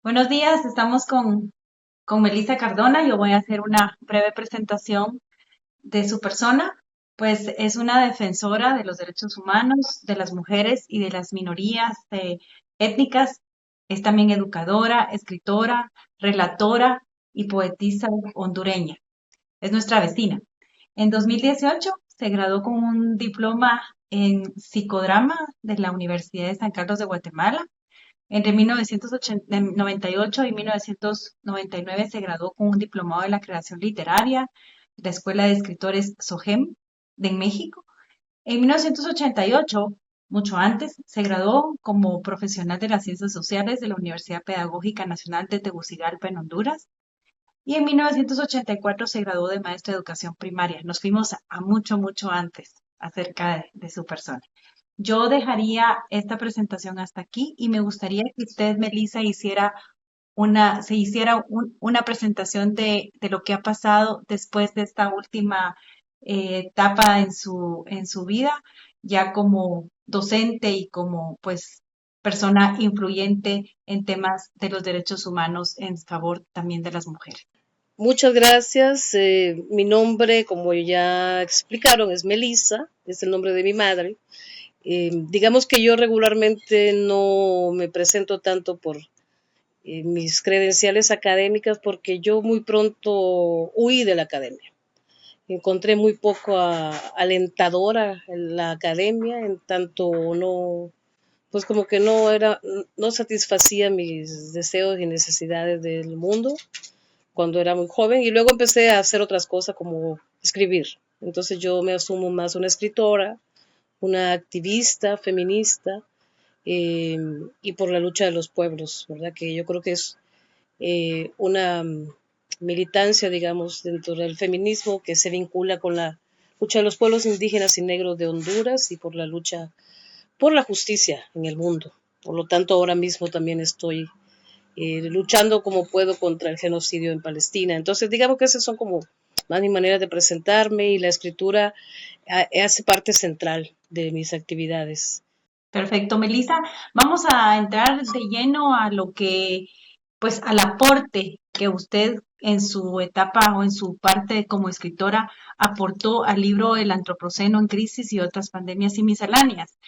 Buenos días, estamos con Melissa Cardona. Yo voy a hacer una breve presentación de su persona. Pues es una defensora de los derechos humanos, de las mujeres y de las minorías étnicas. Es también educadora, escritora, relatora y poetisa hondureña. Es nuestra vecina. En 2018 se graduó con un diploma en psicodrama de la Universidad de San Carlos de Guatemala. Entre 1998 y 1999 se graduó con un diplomado de la creación literaria de la Escuela de Escritores SOGEM de México. En 1988, mucho antes, se graduó como profesional de las ciencias sociales de la Universidad Pedagógica Nacional de Tegucigalpa en Honduras. Y en 1984 se graduó de maestra de educación primaria. Nos fuimos a mucho, mucho antes acerca de su persona. Yo dejaría esta presentación hasta aquí y me gustaría que usted, Melissa, se hiciera una presentación de lo que ha pasado después de esta última etapa en su vida, ya como docente y como pues persona influyente en temas de los derechos humanos en favor también de las mujeres. Muchas gracias. Mi nombre, como ya explicaron, es Melissa, es el nombre de mi madre. Digamos que yo regularmente no me presento tanto por mis credenciales académicas porque yo muy pronto huí de la academia. Encontré muy poco alentadora en la academia, en tanto no, pues como que no satisfacía mis deseos y necesidades del mundo cuando era muy joven y luego empecé a hacer otras cosas como escribir. Entonces yo me asumo más una escritora, una activista feminista eh, y por la lucha de los pueblos, ¿verdad? Que yo creo que es una militancia, digamos, dentro del feminismo que se vincula con la lucha de los pueblos indígenas y negros de Honduras y por la lucha por la justicia en el mundo. Por lo tanto, ahora mismo también estoy luchando como puedo contra el genocidio en Palestina. Entonces, digamos que esas son como más mi manera de presentarme y la escritura hace parte central de mis actividades. Perfecto, Melissa. Vamos a entrar de lleno a lo que, pues, al aporte que usted en su etapa o en su parte como escritora aportó al libro El Antropoceno en Crisis y otras pandemias y misceláneas.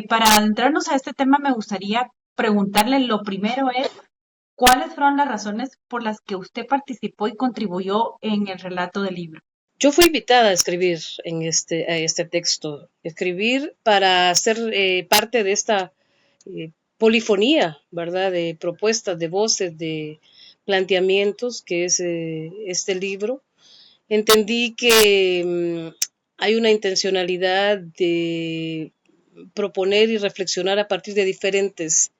Para adentrarnos a este tema, me gustaría preguntarle, lo primero es, ¿cuáles fueron las razones por las que usted participó y contribuyó en el relato del libro? Yo fui invitada a escribir a este texto, escribir para ser parte de esta polifonía, ¿verdad? De propuestas, de voces, de planteamientos que es este libro. Entendí que hay una intencionalidad de proponer y reflexionar a partir de diferentes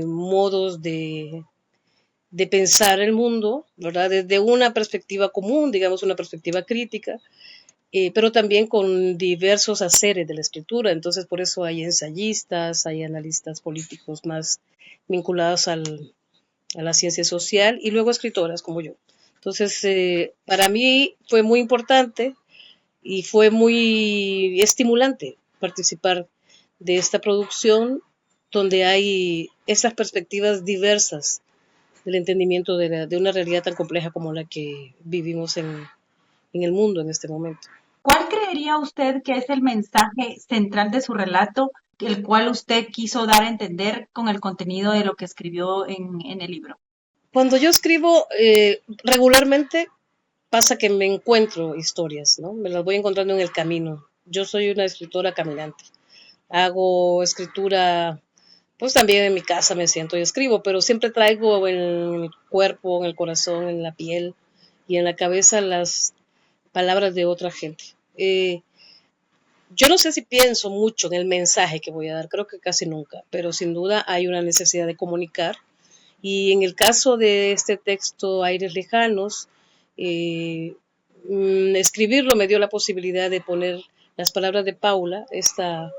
modos de pensar el mundo, ¿verdad? Desde una perspectiva común, digamos, una perspectiva crítica, pero también con diversos haceres de la escritura. Entonces, por eso hay ensayistas, hay analistas políticos más vinculados a la ciencia social y luego escritoras como yo. Entonces, para mí fue muy importante y fue muy estimulante participar de esta producción donde hay estas perspectivas diversas del entendimiento de una realidad tan compleja como la que vivimos en el mundo en este momento. ¿Cuál creería usted que es el mensaje central de su relato, el cual usted quiso dar a entender con el contenido de lo que escribió en el libro? Cuando yo escribo, regularmente pasa que me encuentro historias, ¿no? Me las voy encontrando en el camino. Yo soy una escritora caminante. Hago escritura, pues también en mi casa me siento y escribo, pero siempre traigo en el cuerpo, en el corazón, en la piel y en la cabeza las palabras de otra gente. Yo no sé si pienso mucho en el mensaje que voy a dar, creo que casi nunca, pero sin duda hay una necesidad de comunicar. Y en el caso de este texto, Aires Lejanos, eh, escribirlo me dio la posibilidad de poner las palabras de Paula, esta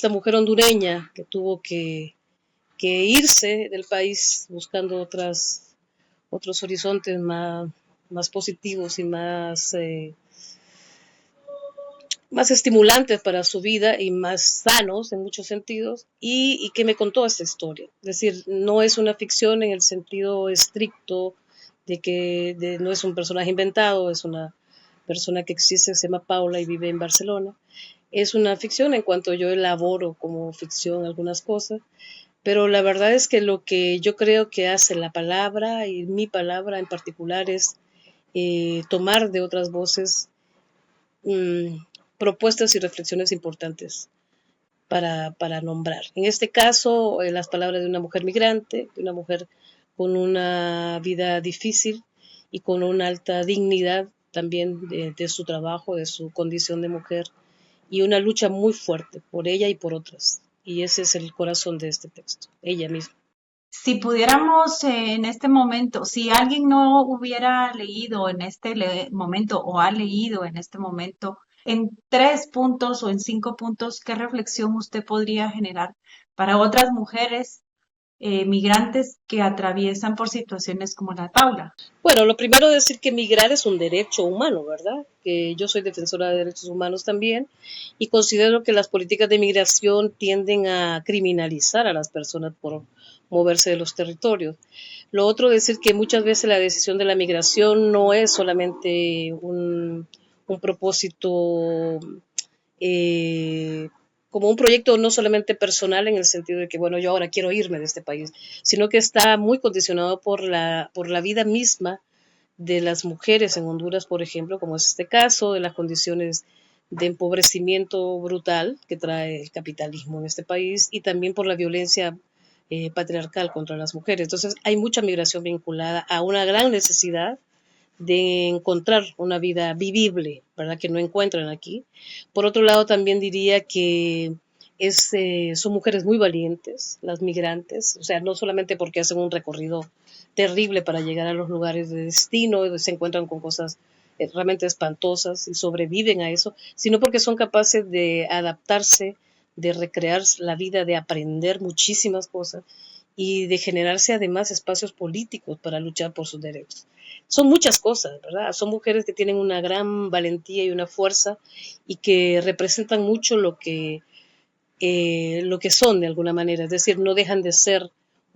mujer hondureña que tuvo que irse del país buscando otros horizontes más positivos y más más estimulantes para su vida y más sanos en muchos sentidos, y que me contó esta historia. Es decir, no es una ficción en el sentido estricto no es un personaje inventado, es una persona que existe, se llama Paula y vive en Barcelona. Es una ficción en cuanto yo elaboro como ficción algunas cosas, pero la verdad es que lo que yo creo que hace la palabra y mi palabra en particular es tomar de otras voces mmm, propuestas y reflexiones importantes para nombrar. En este caso, las palabras de una mujer migrante, de una mujer con una vida difícil y con una alta dignidad también de su trabajo, de su condición de mujer, y una lucha muy fuerte por ella y por otras. Y ese es el corazón de este texto, ella misma. Si pudiéramos en este momento, si alguien no hubiera leído en este momento o ha leído en este momento, en 3 puntos o en 5 puntos, ¿qué reflexión usted podría generar para otras mujeres migrantes que atraviesan por situaciones como la de Paula? Bueno, lo primero es decir que migrar es un derecho humano, ¿verdad? Que yo soy defensora de derechos humanos también y considero que las políticas de migración tienden a criminalizar a las personas por moverse de los territorios. Lo otro es decir que muchas veces la decisión de la migración no es solamente un propósito eh, como un proyecto no solamente personal en el sentido de que, bueno, yo ahora quiero irme de este país, sino que está muy condicionado por la vida misma de las mujeres en Honduras, por ejemplo, como es este caso, de las condiciones de empobrecimiento brutal que trae el capitalismo en este país y también por la violencia patriarcal contra las mujeres. Entonces hay mucha migración vinculada a una gran necesidad de encontrar una vida vivible, ¿verdad? Que no encuentran aquí. Por otro lado, también diría que son mujeres muy valientes, las migrantes, o sea, no solamente porque hacen un recorrido terrible para llegar a los lugares de destino, se encuentran con cosas realmente espantosas y sobreviven a eso, sino porque son capaces de adaptarse, de recrear la vida, de aprender muchísimas cosas y de generarse además espacios políticos para luchar por sus derechos. Son muchas cosas, ¿verdad? Son mujeres que tienen una gran valentía y una fuerza y que representan mucho lo que son de alguna manera, es decir, no dejan de ser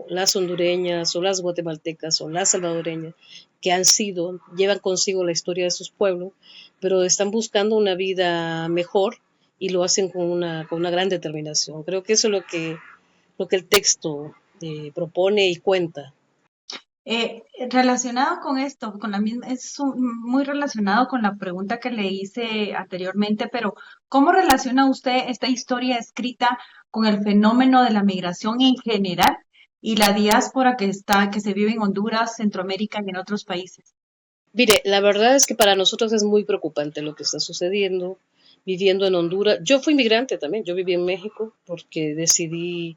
las hondureñas o las guatemaltecas o las salvadoreñas que han sido, llevan consigo la historia de sus pueblos, pero están buscando una vida mejor y lo hacen con una gran determinación. Creo que eso es lo que el texto propone y cuenta. Relacionado con esto, con la misma, muy relacionado con la pregunta que le hice anteriormente, pero ¿cómo relaciona usted esta historia escrita con el fenómeno de la migración en general y la diáspora que se vive en Honduras, Centroamérica y en otros países? Mire, la verdad es que para nosotros es muy preocupante lo que está sucediendo viviendo en Honduras. Yo fui migrante también, yo viví en México porque decidí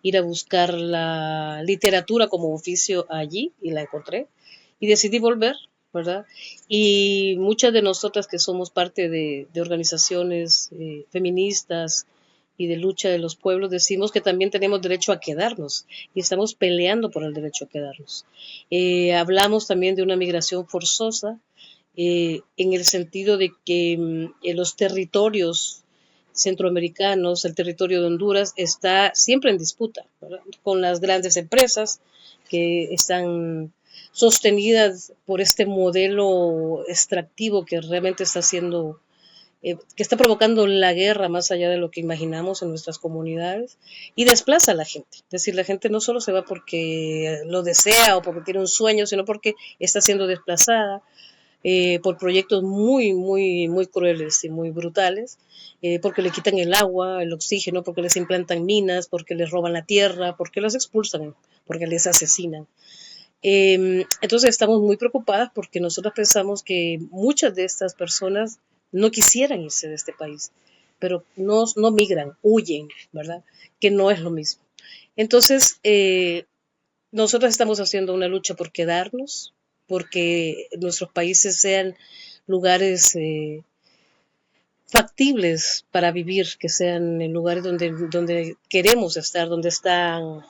ir a buscar la literatura como oficio allí y la encontré y decidí volver, ¿verdad? Y muchas de nosotras que somos parte de organizaciones feministas y de lucha de los pueblos decimos que también tenemos derecho a quedarnos y estamos peleando por el derecho a quedarnos. Hablamos también de una migración forzosa en el sentido de que los territorios centroamericanos, el territorio de Honduras está siempre en disputa, ¿verdad? Con las grandes empresas que están sostenidas por este modelo extractivo que realmente está haciendo, que está provocando la guerra más allá de lo que imaginamos en nuestras comunidades y desplaza a la gente. Es decir, la gente no solo se va porque lo desea o porque tiene un sueño, sino porque está siendo desplazada por proyectos muy crueles y muy brutales, porque le quitan el agua, el oxígeno, porque les implantan minas, porque les roban la tierra, porque los expulsan, porque les asesinan. Entonces estamos muy preocupadas porque nosotros pensamos que muchas de estas personas no quisieran irse de este país, pero no migran, huyen, ¿verdad? Que no es lo mismo. Entonces, nosotros estamos haciendo una lucha por quedarnos, porque nuestros países sean lugares factibles para vivir, que sean en lugares donde queremos estar, donde están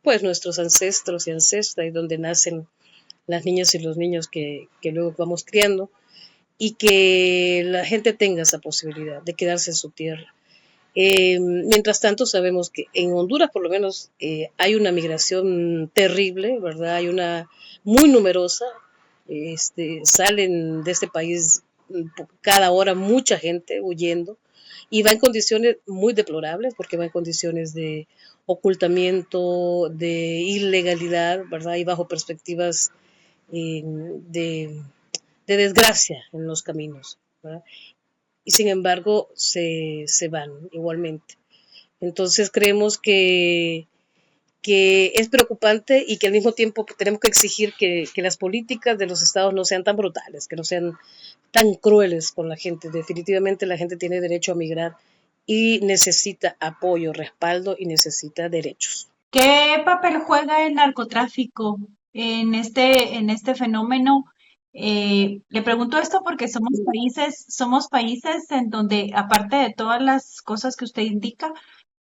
pues nuestros ancestros y ancestras y donde nacen las niñas y los niños que luego vamos criando. y que la gente tenga esa posibilidad de quedarse en su tierra. Mientras tanto, sabemos que en Honduras, por lo menos, hay una migración terrible, ¿verdad? Hay una muy numerosa. Salen de este país cada hora mucha gente huyendo y va en condiciones muy deplorables porque va en condiciones de ocultamiento, de ilegalidad, ¿verdad? Y bajo perspectivas de, de desgracia en los caminos, ¿verdad? Y sin embargo se van igualmente. Entonces creemos que es preocupante y que al mismo tiempo tenemos que exigir que las políticas de los estados no sean tan brutales, que no sean tan crueles con la gente. Definitivamente la gente tiene derecho a migrar y necesita apoyo, respaldo y necesita derechos. ¿Qué papel juega el narcotráfico en este fenómeno? Le pregunto esto porque somos países en donde, aparte de todas las cosas que usted indica,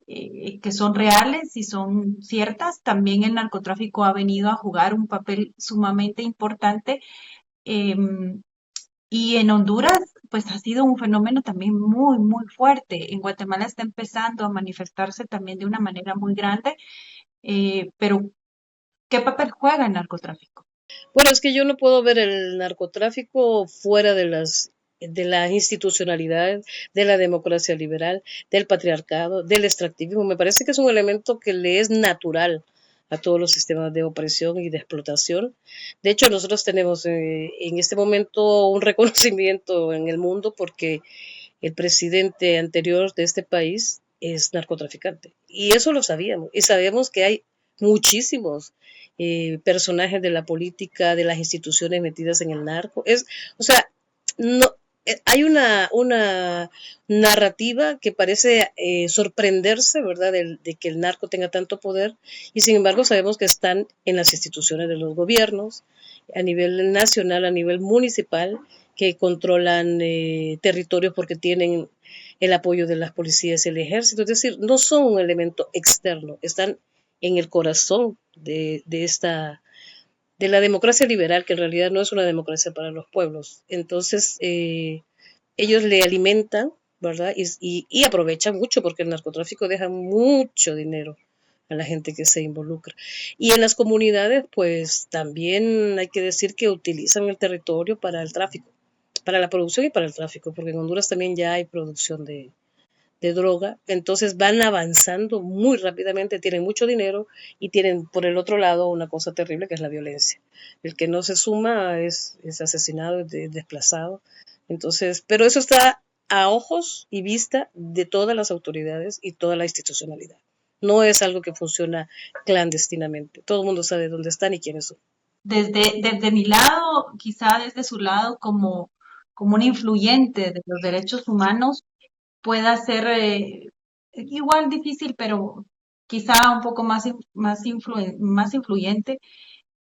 que son reales y son ciertas, también el narcotráfico ha venido a jugar un papel sumamente importante. em, y en Honduras, pues ha sido un fenómeno también muy, muy fuerte. En Guatemala está empezando a manifestarse también de una manera muy grande, pero ¿qué papel juega el narcotráfico? Bueno, es que yo no puedo ver el narcotráfico fuera de la institucionalidad, de la democracia liberal, del patriarcado, del extractivismo. Me parece que es un elemento que le es natural a todos los sistemas de opresión y de explotación. De hecho, nosotros tenemos en este momento un reconocimiento en el mundo porque el presidente anterior de este país es narcotraficante. Y eso lo sabíamos. Y sabemos que hay muchísimos personajes de la política, de las instituciones metidas en el narco. O sea, no, hay una narrativa que parece sorprenderse, ¿verdad?, de que el narco tenga tanto poder y sin embargo sabemos que están en las instituciones de los gobiernos, a nivel nacional, a nivel municipal, que controlan territorios porque tienen el apoyo de las policías y el ejército. Es decir, no son un elemento externo, están en el corazón de la democracia liberal, que en realidad no es una democracia para los pueblos. Entonces, ellos le alimentan, ¿verdad? Y aprovechan mucho porque el narcotráfico deja mucho dinero a la gente que se involucra. Y en las comunidades, pues también hay que decir que utilizan el territorio para el tráfico, para la producción y para el tráfico, porque en Honduras también ya hay producción de droga, entonces van avanzando muy rápidamente, tienen mucho dinero y tienen por el otro lado una cosa terrible que es la violencia. El que no se suma es asesinado, es desplazado. Entonces, pero eso está a ojos y vista de todas las autoridades y toda la institucionalidad. No es algo que funciona clandestinamente. Todo el mundo sabe dónde están y quiénes son. Desde mi lado, quizá desde su lado como un influyente de los derechos humanos, pueda ser igual difícil, pero quizá un poco más influyente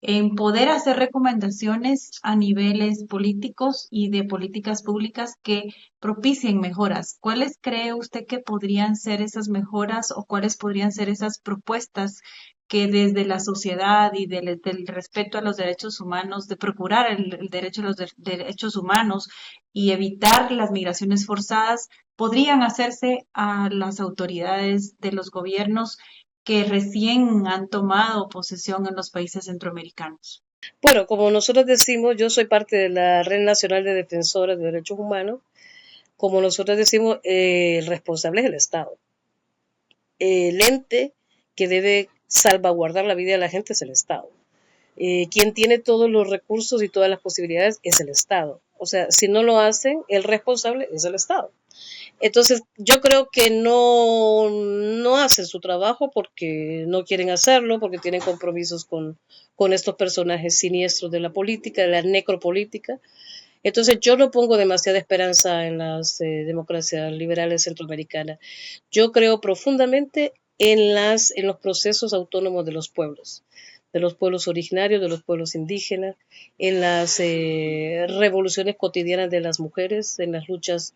en poder hacer recomendaciones a niveles políticos y de políticas públicas que propicien mejoras. ¿Cuáles cree usted que podrían ser esas mejoras o cuáles podrían ser esas propuestas que desde la sociedad y del respeto a los derechos humanos, de procurar el derecho a los derechos humanos y evitar las migraciones forzadas, podrían hacerse a las autoridades de los gobiernos que recién han tomado posesión en los países centroamericanos? Bueno, como nosotros decimos, yo soy parte de la Red Nacional de Defensoras de Derechos Humanos. Como nosotros decimos, el responsable es el Estado. El ente que debe salvaguardar la vida de la gente es el Estado. Quien tiene todos los recursos y todas las posibilidades es el Estado. O sea, si no lo hacen, el responsable es el Estado. Entonces, yo creo que no hacen su trabajo porque no quieren hacerlo, porque tienen compromisos con estos personajes siniestros de la política, de la necropolítica. Entonces, yo no pongo demasiada esperanza en las democracias liberales centroamericanas. Yo creo profundamente en los procesos autónomos de los pueblos originarios, de los pueblos indígenas, en las revoluciones cotidianas de las mujeres, en las luchas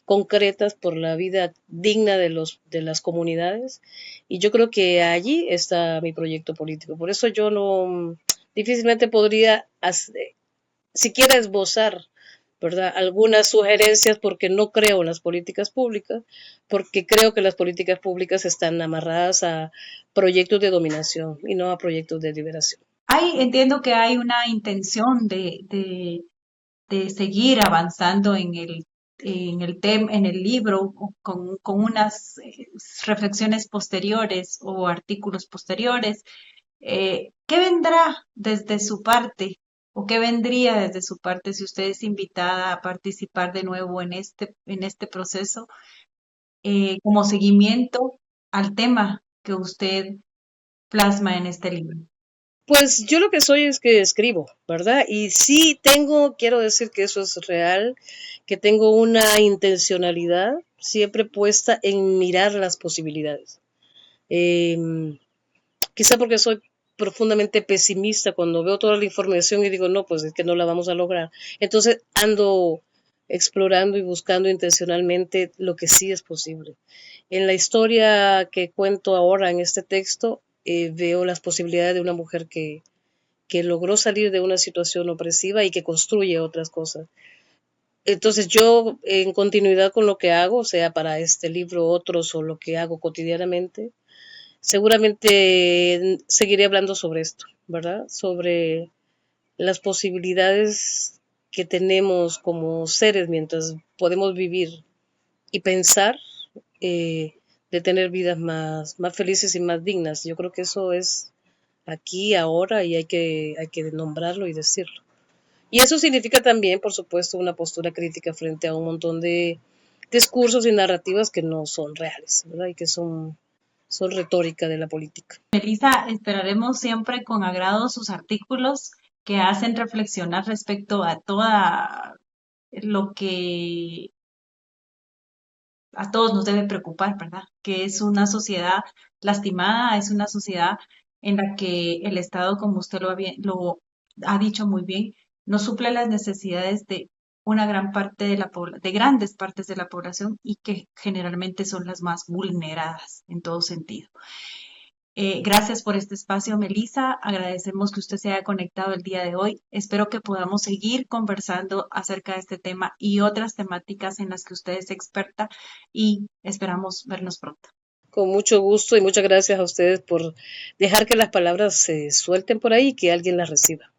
concretas por la vida digna de las comunidades. Y yo creo que allí está mi proyecto político. Por eso yo no difícilmente podría siquiera esbozar ¿verdad? Algunas sugerencias porque no creo en las políticas públicas, porque creo que las políticas públicas están amarradas a proyectos de dominación y no a proyectos de liberación. Entiendo que hay una intención de seguir avanzando en el libro con unas reflexiones posteriores o artículos posteriores. ¿Qué vendrá desde su parte o qué vendría desde su parte si usted es invitada a participar de nuevo en este proceso como seguimiento al tema que usted plasma en este libro? Pues yo lo que soy es que escribo, ¿verdad? Y sí tengo, quiero decir que eso es real, que tengo una intencionalidad siempre puesta en mirar las posibilidades. Eh, Quizá porque soy profundamente pesimista cuando veo toda la información y digo, no, pues es que no la vamos a lograr. Entonces ando explorando y buscando intencionalmente lo que sí es posible. En la historia que cuento ahora en este texto, veo las posibilidades de una mujer que logró salir de una situación opresiva y que construye otras cosas. Entonces yo, en continuidad con lo que hago, sea para este libro, otros o lo que hago cotidianamente, seguramente seguiré hablando sobre esto, ¿verdad? Sobre las posibilidades que tenemos como seres mientras podemos vivir y pensar eh, de tener vidas más felices y más dignas. Yo creo que eso es aquí, ahora, y hay que nombrarlo y decirlo. Y eso significa también, por supuesto, una postura crítica frente a un montón de discursos y narrativas que no son reales, ¿verdad? Y que son retórica de la política. Melissa, esperaremos siempre con agrado sus artículos que hacen reflexionar respecto a toda lo que a todos nos debe preocupar, ¿verdad? Que es una sociedad lastimada, es una sociedad en la que el Estado, como usted lo ha dicho muy bien, no suple las necesidades de una gran parte de de grandes partes de la población y que generalmente son las más vulneradas en todo sentido. Gracias por este espacio, Melissa. Agradecemos que usted se haya conectado el día de hoy. Espero que podamos seguir conversando acerca de este tema y otras temáticas en las que usted es experta y esperamos vernos pronto. Con mucho gusto y muchas gracias a ustedes por dejar que las palabras se suelten por ahí y que alguien las reciba.